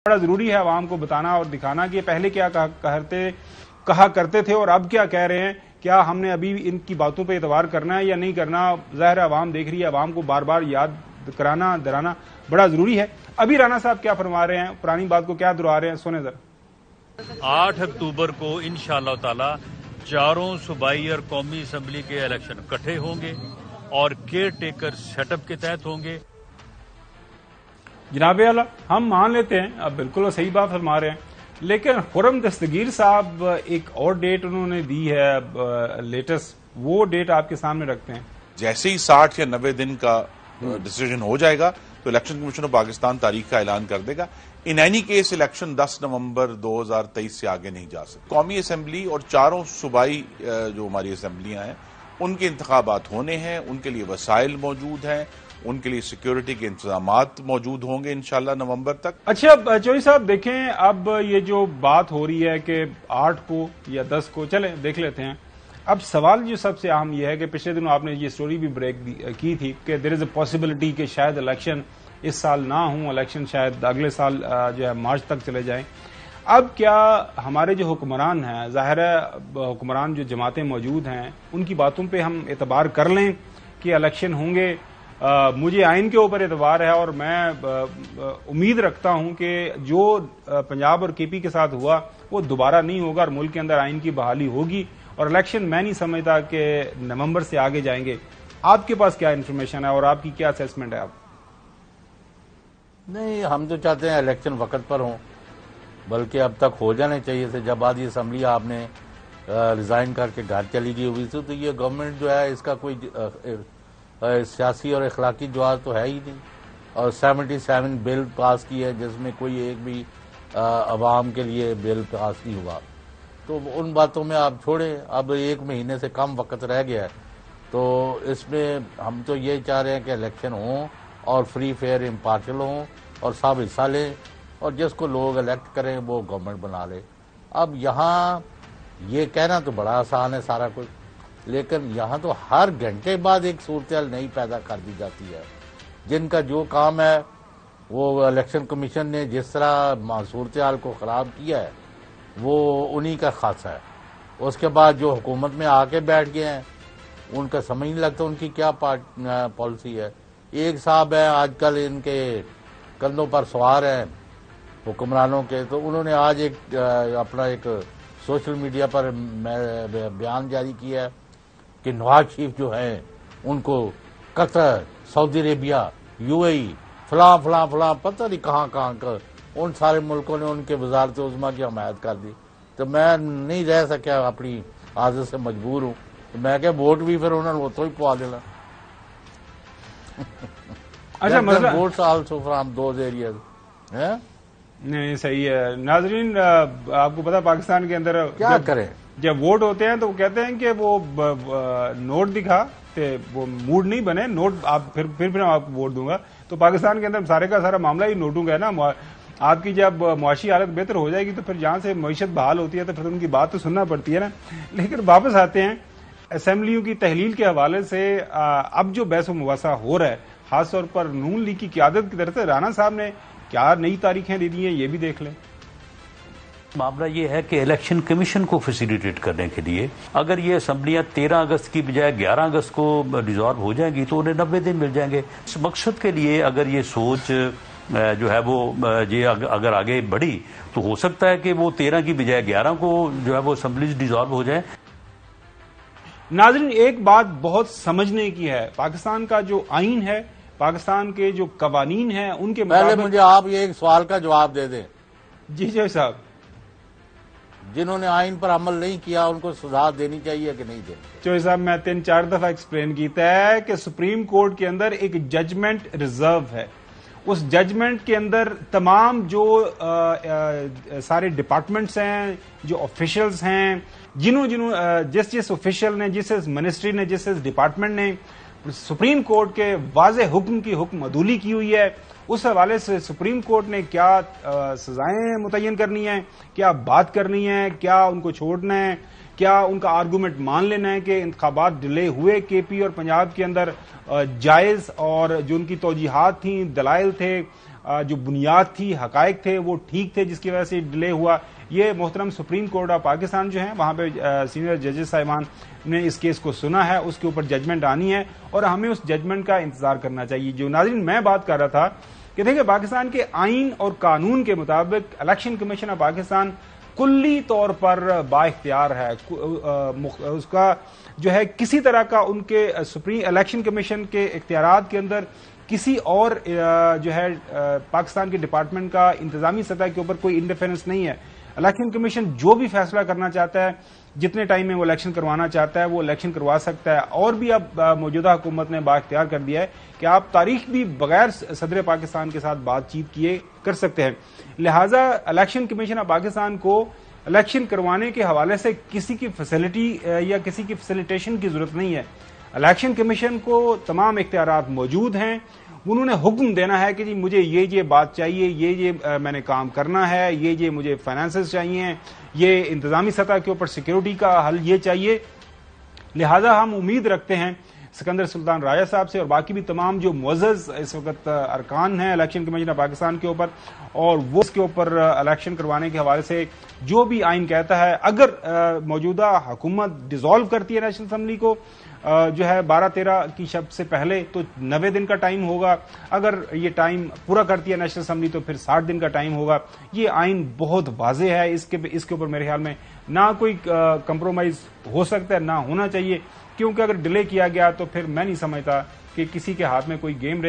بڑا ضروری ہے عوام کو بتانا اور دکھانا کہ پہلے کیا کہا کرتے تھے اور اب کیا کہہ رہے ہیں. کیا ہم نے ابھی ان کی باتوں پہ اعتبار کرنا ہے یا نہیں کرنا؟ ظاہر ہے عوام دیکھ رہی ہے، عوام کو بار بار یاد کرانا دلانا بڑا ضروری ہے. ابھی رانا صاحب کیا فرما رہے ہیں، پرانی بات کو کیا دہرا رہے ہیں، سنیں ذرا. 8 اکتوبر کو انشاءاللہ تعالی چاروں صوبائی اور قومی اسمبلی کے الیکشن اکٹھے ہوں گے اور کیئر ٹیکر سیٹ اپ کے تحت ہوں گے. جناب اعلیٰ، ہم مان لیتے ہیں، اب بالکل صحیح بات فرما رہے ہیں، لیکن خرم دستگیر صاحب ایک اور ڈیٹ انہوں نے دی ہے لیٹسٹ، وہ ڈیٹ آپ کے سامنے رکھتے ہیں. جیسے ہی 60 یا 90 دن کا ڈیسیجن ہو جائے گا تو الیکشن کمیشن آف پاکستان تاریخ کا اعلان کر دے گا. ان اینی کیس الیکشن 10 نومبر 2023 سے آگے نہیں جا سکتے. قومی اسمبلی اور چاروں صوبائی جو ہماری اسمبلیاں ہیں ان کے انتخابات ہونے ہیں، ان کے لیے وسائل موجود ہیں، ان کے لیے سیکیورٹی کے انتظامات موجود ہوں گے انشاءاللہ نومبر تک. اچھا چوہدری صاحب دیکھیں، اب یہ جو بات ہو رہی ہے کہ 8 کو یا 10 کو، چلیں دیکھ لیتے ہیں. اب سوال جو سب سے اہم یہ ہے کہ پچھلے دنوں آپ نے یہ سٹوری بھی بریک کی تھی کہ دیر از اے پاسبلٹی کہ شاید الیکشن اس سال نہ ہوں، الیکشن شاید اگلے سال جو ہے مارچ تک چلے جائیں. اب کیا ہمارے جو حکمران ہیں، ظاہر ہے حکمران جو جماعتیں موجود ہیں ان کی باتوں پہ ہم اعتبار کر لیں کہ الیکشن ہوں گے؟ مجھے آئین کے اوپر اعتبار ہے اور میں امید رکھتا ہوں کہ جو پنجاب اور کے پی کے ساتھ ہوا وہ دوبارہ نہیں ہوگا اور ملک کے اندر آئین کی بحالی ہوگی اور الیکشن میں نہیں سمجھتا کہ نومبر سے آگے جائیں گے. آپ کے پاس کیا انفارمیشن ہے اور آپ کی کیا اسیسمنٹ ہے؟ آپ نہیں، ہم تو چاہتے ہیں الیکشن وقت پر ہوں، بلکہ اب تک ہو جانے چاہیے تھے. جب آج یہ اسمبلی آپ نے ریزائن کر کے گھر چلی گئی ہوئی تھی تو یہ گورنمنٹ جو ہے اس کا کوئی سیاسی اور اخلاقی جواز تو ہے ہی نہیں. اور 77 بل پاس کی ہے جس میں کوئی ایک بھی عوام کے لیے بل پاس نہیں ہوا. تو ان باتوں میں آپ چھوڑیں، اب 1 مہینے سے کم وقت رہ گیا ہے تو اس میں ہم تو یہ چاہ رہے ہیں کہ الیکشن ہوں اور فری فیئر امپارشل ہوں اور سب حصہ لیں اور جس کو لوگ الیکٹ کریں وہ گورنمنٹ بنا لے. اب یہاں یہ کہنا تو بڑا آسان ہے سارا کچھ، لیکن یہاں تو ہر گھنٹے بعد ایک صورتحال نئی پیدا کر دی جاتی ہے. جن کا جو کام ہے وہ الیکشن کمیشن نے جس طرح صورتحال کو خراب کیا ہے وہ انہی کا خاصہ ہے. اس کے بعد جو حکومت میں آ کے بیٹھ گئے ہیں ان کا سمجھ نہیں لگتا ان کی کیا پالیسی ہے. ایک صاحب ہے آج کل ان کے کندھوں پر سوار ہیں حکمرانوں کے، تو انہوں نے آج اپنا ایک سوشل میڈیا پر بیان جاری کیا ہے کہ نواز شریف جو ہیں ان کو قطر، سعودی عربیہ، UAE فلاں فلاں فلاں پتہ نہیں کہاں کا ان سارے ملکوں نے ان کے وزارت عظمیٰ کی حمایت کر دی. تو میں نہیں رہ سکیا، اپنی عادت سے مجبور ہوں، تو میں کہ ووٹ بھی پھر انہوں نے وہ تو ہی پوا دینا. اچھا مسئلہ votes also from those areas. نہیں صحیح ہے. ناظرین، آپ کو پتا پاکستان کے اندر کیا کریں جب ووٹ ہوتے ہیں تو وہ کہتے ہیں کہ وہ نوٹ دکھا تے وہ موڈ نہیں بنے نوٹ، آپ پھر آپ کو ووٹ دوں گا. تو پاکستان کے اندر سارے کا سارا معاملہ ہی نوٹوں کا ہے نا. آپ کی جب معاشی حالت بہتر ہو جائے گی تو پھر جہاں سے معیشت بحال ہوتی ہے تو پھر ان کی بات تو سننا پڑتی ہے نا. لیکن واپس آتے ہیں اسمبلیوں کی تحلیل کے حوالے سے. اب جو بحث و مباحثہ ہو رہا ہے خاص طور پر نون لیگ کی قیادت کی طرف سے، رانا صاحب نے کیا نئی تاریخیں دے دی ہیں یہ بھی دیکھ لیں. معاملہ یہ ہے کہ الیکشن کمیشن کو فیسیلیٹیٹ کرنے کے لیے اگر یہ اسمبلیاں 13 اگست کی بجائے 11 اگست کو ڈیزالو ہو جائیں گی تو انہیں 90 دن مل جائیں گے. اس مقصد کے لیے اگر یہ سوچ جو ہے وہ یہ اگر آگے بڑھی تو ہو سکتا ہے کہ وہ 13 کی بجائے 11 کو جو ہے وہ اسمبلیز ڈیزالو ہو جائیں. ناظرین، ایک بات بہت سمجھنے کی ہے، پاکستان کا جو آئین ہے، پاکستان کے جو قوانین ہیں ان کے پہلے مجھے آپ یہ ایک سوال کا جواب دے دیں. جی صاحب، جنہوں نے آئین پر عمل نہیں کیا ان کو سزا دینی چاہیے کہ نہیں دینی؟ چوہدری صاحب، میں 3-4 دفعہ ایکسپلین کیتا ہے کہ سپریم کورٹ کے اندر ایک ججمنٹ ریزرو ہے. اس ججمنٹ کے اندر تمام جو سارے ڈپارٹمنٹس ہیں، جو آفیشلز ہیں، جس آفیشل نے، جس منسٹری نے، جس ڈپارٹمنٹ نے سپریم کورٹ کے واضح حکم کی حکم عدولی کی ہوئی ہے، اس حوالے سے سپریم کورٹ نے کیا سزائیں متعین کرنی ہیں، کیا بات کرنی ہے، کیا ان کو چھوڑنا ہے، کیا ان کا آرگومنٹ مان لینا ہے کہ انتخابات ڈیلے ہوئے کے پی اور پنجاب کے اندر جائز، اور جو ان کی توجیحات تھیں، دلائل تھے، جو بنیاد تھی، حقائق تھے، وہ ٹھیک تھے، جس کی وجہ سے ڈیلے ہوا. یہ محترم سپریم کورٹ آف پاکستان جو ہے وہاں پہ سینئر ججز صاحبان نے اس کیس کو سنا ہے، اس کے اوپر ججمنٹ آنی ہے اور ہمیں اس ججمنٹ کا انتظار کرنا چاہیے. جو ناظرین میں بات کر رہا تھا کہ دیکھیں پاکستان کے آئین اور قانون کے مطابق الیکشن کمیشن آف پاکستان کلی طور پر با اختیار ہے. اس کا جو ہے کسی طرح کا ان کے سپریم الیکشن کمیشن کے اختیارات کے اندر کسی اور جو ہے پاکستان کے ڈپارٹمنٹ کا انتظامی سطح کے اوپر کوئی انٹرفیرنس نہیں ہے. الیکشن کمیشن جو بھی فیصلہ کرنا چاہتا ہے، جتنے ٹائم میں وہ الیکشن کروانا چاہتا ہے وہ الیکشن کروا سکتا ہے. اور بھی اب موجودہ حکومت نے با اختیار کر دیا ہے کہ آپ تاریخ بھی بغیر صدر پاکستان کے ساتھ بات چیت کیے کر سکتے ہیں. لہٰذا الیکشن کمیشن آف پاکستان کو الیکشن کروانے کے حوالے سے کسی کی فیسلٹی یا کسی کی فیسلیٹیشن کی ضرورت نہیں ہے. الیکشن کمیشن کو تمام اختیارات موجود ہیں. انہوں نے حکم دینا ہے کہ جی مجھے یہ بات چاہیے، یہ میں نے کام کرنا ہے، یہ مجھے فائنانسز چاہیے، یہ انتظامی سطح کے اوپر سیکیورٹی کا حل یہ چاہیے. لہذا ہم امید رکھتے ہیں سکندر سلطان راجہ صاحب سے اور باقی بھی تمام جو معزز اس وقت ارکان ہیں الیکشن کمیشن آف پاکستان کے اوپر، اور وہ اس کے اوپر الیکشن کروانے کے حوالے سے جو بھی آئین کہتا ہے، اگر موجودہ حکومت ڈیزالو کرتی ہے نیشنل اسمبلی کو جو ہے 12-13 کی شب سے پہلے تو 90 دن کا ٹائم ہوگا. اگر یہ ٹائم پورا کرتی ہے نیشنل اسمبلی تو پھر 60 دن کا ٹائم ہوگا. یہ آئین بہت واضح ہے، اس کے اوپر میرے خیال میں نہ کوئی کمپرومائز ہو سکتا ہے، نہ ہونا چاہیے، کیونکہ اگر ڈیلے کیا گیا تو پھر میں نہیں سمجھتا کہ کسی کے ہاتھ میں کوئی گیم رہے گی.